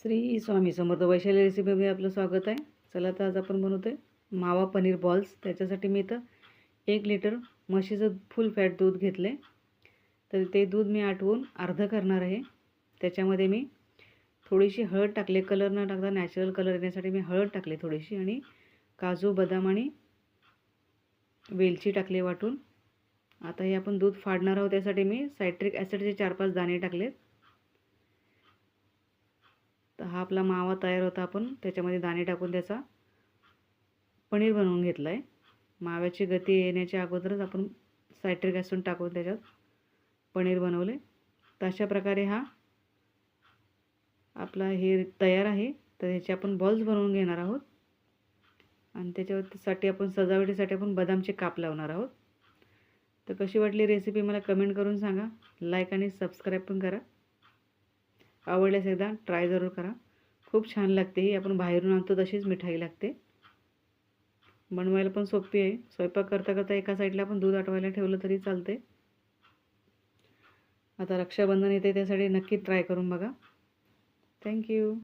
श्री स्वामी समर्थ वैशाली रेसिपीमध्ये आपलं स्वागत आहे. चला तर आज आपण बनवतो आहे मावा पनीर बॉल्स. त्याच्यासाठी मी इथं 1 लिटर म्हशीचं फुल फॅट दूध घेतले. तर ते दूध मी आटवून अर्धं करणार आहे. त्याच्यामध्ये मी थोडीशी हळद टाकले, कलर न टाकता नॅचरल कलर येण्यासाठी मी हळद टाकले थोडीशी, आणि काजू बदाम आणि वेलची टाकले वाटून. आता हे आपण दूध फाडणार आहोत. त्यासाठी मी सायट्रिक ॲसिडचे 4-5 दाणे टाकलेत. तर हा आपला मावा तयार होता. आपण त्याच्यामध्ये दाणे टाकून त्याचा पनीर बनवून घेतला आहे. माव्याची गती येण्याच्या अगोदरच आपण सायट्रिक ॲसिड टाकून त्याच्यात पनीर बनवले. तर अशा प्रकारे हा आपला हे तयार आहे. तर ह्याचे आपण बॉल्स बनवून घेणार आहोत आणि त्याच्यासाठी आपण सजावटीसाठी आपण बदामचे काप लावणार आहोत. तर कशी वाटली रेसिपी मला कमेंट करून सांगा. लाईक आणि सबस्क्राईब पण करा. आवडल्यास एकदा ट्राय जरूर करा. खूप छान लागते ही. आपण बाहेरून आणतो तशीच मिठाई लागते. बनवायला पण सोपी आहे. स्वयंपाक करता करता एका साईडला आपण दूध आटवायला ठेवलं तरी चालते. आता रक्षाबंधन येते, त्यासाठी नक्की ट्राय करून बघा. थँक्यू.